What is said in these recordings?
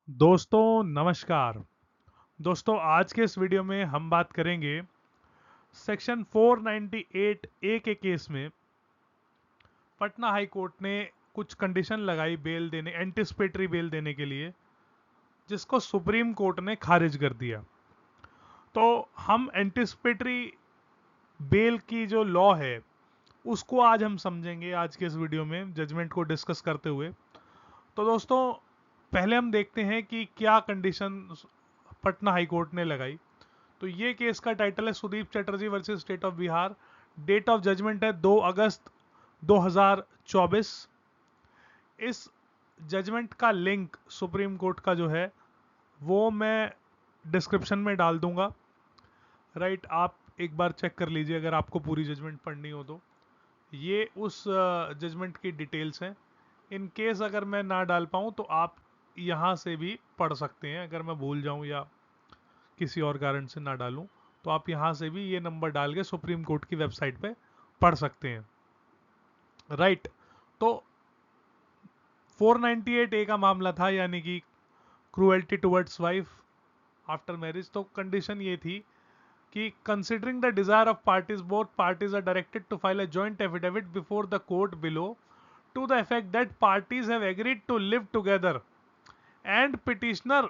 दोस्तों नमस्कार। दोस्तों आज के इस वीडियो में हम बात करेंगे सेक्शन 498 ए के केस में पटना हाई कोर्ट ने कुछ कंडीशन लगाई बेल देने, एंटिसिपेटरी बेल देने के लिए, जिसको सुप्रीम कोर्ट ने खारिज कर दिया। तो हम एंटिसिपेटरी बेल की जो लॉ है उसको आज हम समझेंगे आज के इस वीडियो में जजमेंट को डिस्कस करते हुए। तो दोस्तों पहले हम देखते हैं कि क्या कंडीशन पटना हाई कोर्ट ने लगाई। तो ये केस का टाइटल है Sudeep Chatterjee versus state of Bihar. Date of judgement है 2 अगस्त 2024। इस जजमेंट का लिंक सुप्रीम कोर्ट का जो है वो मैं डिस्क्रिप्शन में डाल दूंगा। राइट, आप एक बार चेक कर लीजिए अगर आपको पूरी जजमेंट पढ़नी हो तो। ये उस जजमेंट की डिटेल्स हैं। इन केस अगर मैं ना डाल पाऊँ तो आप यहाँ से भी पढ़ सकते हैं। अगर मैं भूल जाऊँ या किसी और कारण से ना डालूं तो आप यहां से भी ये नंबर डाल के सुप्रीम कोर्ट की वेबसाइट पे पढ़ सकते हैं। राइट, तो 498 ए का मामला था, यानी कि cruelty towards wife after marriage. तो कंडीशन ये थी कि considering the desire of parties, both parties are directed to file a joint affidavit before the court below to the effect that parties have agreed to live together and petitioner,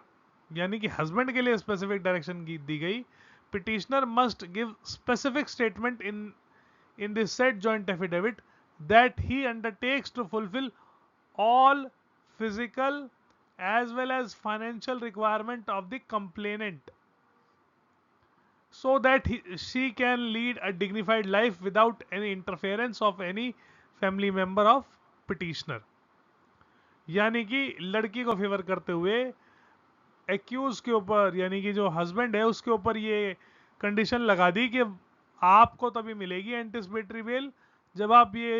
यानी कि husband के लिए specific direction दी गई, petitioner must give specific statement in the said joint affidavit that he undertakes to fulfill all physical as well as financial requirement of the complainant so that she can lead a dignified life without any interference of any family member of petitioner। यानी कि लड़की को favour करते हुए accused के ऊपर, यानी कि जो हस्बैंड है उसके ऊपर ये कंडीशन लगा दी कि आपको तभी मिलेगी एंटिसिपेटरी बेल जब आप ये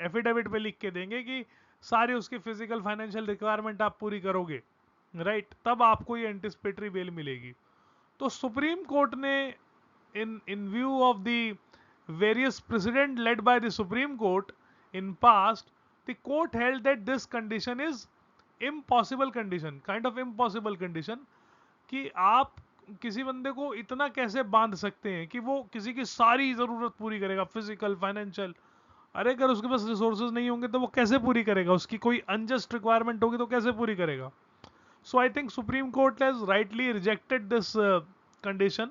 एफिडेविट पे लिख के देंगे कि सारी उसकी फिजिकल फाइनेंशियल रिक्वायरमेंट आप पूरी करोगे। राइट, तब आपको ये एंटिसिपेटरी बेल मिलेगी। तो सुप्रीम कोर्ट ने इन view of the various precedent led by the Supreme Court in past, the court held that this condition is impossible condition, kind of impossible condition, कि आप किसी बंदे को इतना कैसे बांध सकते हैं कि वो किसी की सारी जरूरत पूरी करेगा, फिजिकल फाइनेंशियल। अरे अगर उसके पास रिसोर्सेज नहीं होंगे तो वो कैसे पूरी करेगा, उसकी कोई अनजस्ट रिक्वायरमेंट होगी तो कैसे पूरी करेगा। So I think Supreme Court has rightly rejected this condition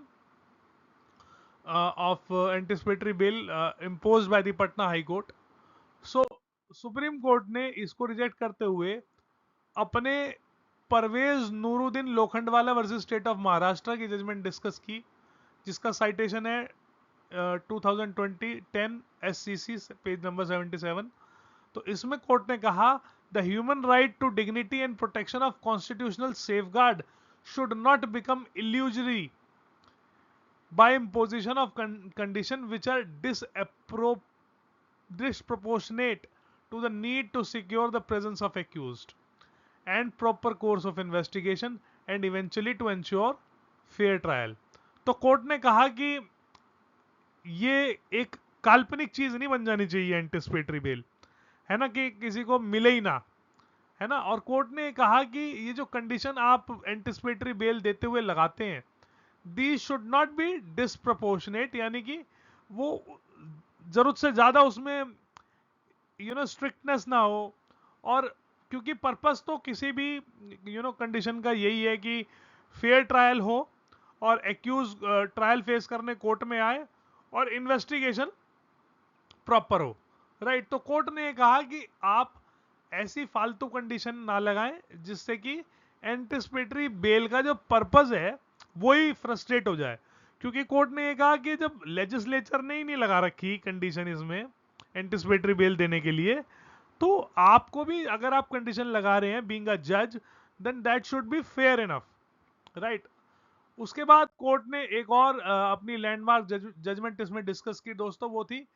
of anticipatory bail imposed by the Patna High Court. So supreme court ने इसको रिजेक्ट करते हुए अपने Parvez Nooruddin Lokhandwala versus state of Maharashtra की जजमेंट डिस्कस की, जिसका साइटेशन है 2020 10 SCC पेज नंबर 77। तो इसमें कोर्ट ने कहा the human right to dignity and protection of constitutional safeguard should not become illusory by imposition of conditions which are disproportionate to the need to secure the presence of accused and proper course of investigation and eventually to ensure fair trial। तो court ने कहा कि ये एक काल्पनिक चीज नहीं बन जानी चाहिए एंटिसिपेटरी बेल, है ना, कि किसी को मिले ही ना, है ना। और कोर्ट ने कहा कि ये जो कंडीशन आप एंटिसिपेटरी बेल देते हुए लगाते हैं, they should not be disproportionate, यानी कि वो जरूरत से ज्यादा उसमें स्ट्रिक्टनेस ना हो। और क्योंकि पर्पस तो किसी भी कंडीशन का यही है कि फेयर ट्रायल हो और एक्यूज ट्रायल फेस करने कोर्ट में आए और इन्वेस्टिगेशन प्रॉपर हो। राइट, तो कोर्ट ने कहा कि आप ऐसी फालतू कंडीशन ना लगाएं जिससे कि एंटिसिपेटरी बेल का जो पर्पस है वही फ्रस्ट्रेट हो जाए। क्योंकि कोर्ट ने ये कहा कि जब लेजिस्लेचर ने ही नहीं लगा रखी कंडीशन इसमें एंटिसिपेटरी बेल देने के लिए, तो आपको भी अगर आप कंडीशन लगा रहे हैं बीइंग अ जज, then that should be fair enough. Right, उसके बाद कोर्ट ने एक और अपनी लैंडमार्क जजमेंट इसमें डिस्कस की दोस्तों, वो थी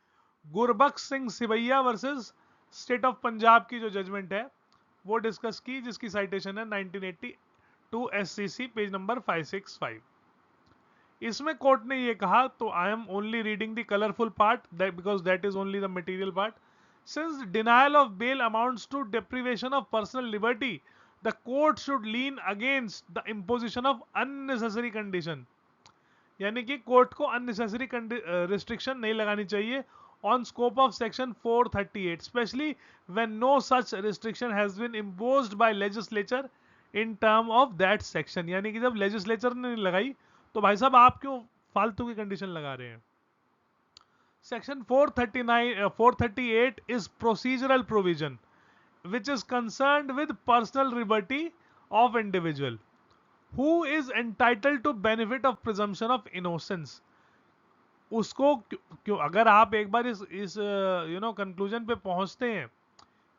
Gurbaksh Singh Sibbia versus state of Punjab की जो जजमेंट है वो डिस्कस की, जिसकी साइटेशन है 1982 SCC पेज नंबर 565। इसमें कोर्ट ने ये कहा, तो I am only reading the colourful part that because that is only the material part. Since denial of bail amounts to deprivation of personal liberty, the court should lean against the imposition of unnecessary condition, यानी कि court को unnecessary restriction नहीं लगानी चाहिए on scope of section 438, specially when no such restriction has been imposed by legislature in term of that section, यानी कि जब legislature ने नहीं लगाई तो भाई साहब आप क्यों फालतू की कंडीशन लगा रहे हैं। Section 438 is procedural provision which is concerned with personal liberty of individual who is entitled to benefit of presumption of innocence। उसको क्यों अगर आप एक बार इस कंक्लूजन पे पहुंचते हैं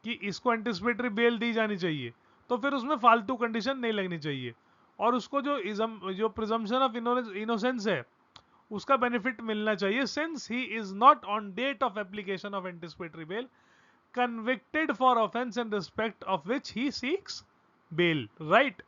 कि इसको एंटिसिपेटरी बेल दी जानी चाहिए, तो फिर उसमें फालतू कंडीशन नहीं लगनी चाहिए और उसको जो प्रिजम्पशन ऑफ इनोसेंस है उसका बेनिफिट मिलना चाहिए, since he is not on date of application of anticipatory bail convicted for offense in respect of which he seeks bail, right?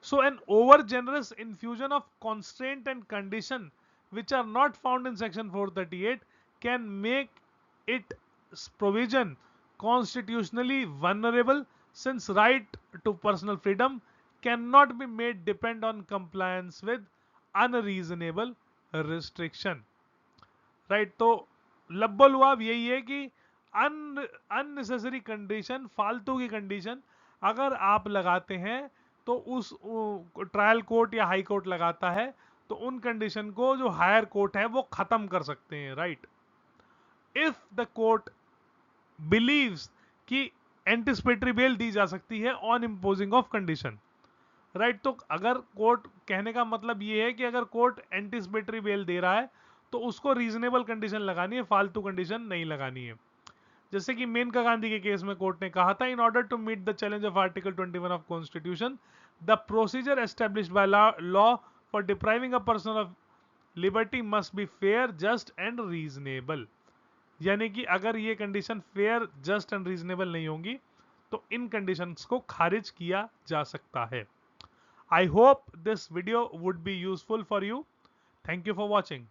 So an over generous infusion of constraint and condition which are not found in section 438 can make its provision constitutionally vulnerable, since right to personal freedom cannot be made depend on compliance with unreasonable restriction, right? तो लब्बल हुआ अब यही है कि unnecessary condition, फालतू की condition अगर आप लगाते हैं तो उस ट्रायल कोर्ट या हाई कोर्ट लगाता है तो उन कंडीशन को जो हायर कोर्ट है वो खत्म कर सकते हैं, right? If the court believes कि एंटिसिपेटरी बेल दी जा सकती है on imposing of condition, right? तो अगर कोर्ट, कहने का मतलब ये है कि अगर कोर्ट एंटिसिपेटरी बेल दे रहा है तो उसको रीजनेबल कंडीशन लगानी है, फालतू कंडीशन नहीं लगानी है। जैसे कि मेनका गांधी के केस में कोर्ट ने कहा था, in order to meet the challenge of article 21 of constitution the procedure established by law for depriving a person of liberty must be fair, just and reasonable. यानी कि अगर ये condition fair, just and reasonable नहीं होंगी तो इन conditions को खारिज किया जा सकता है। I hope this video would be useful for you. Thank you for watching.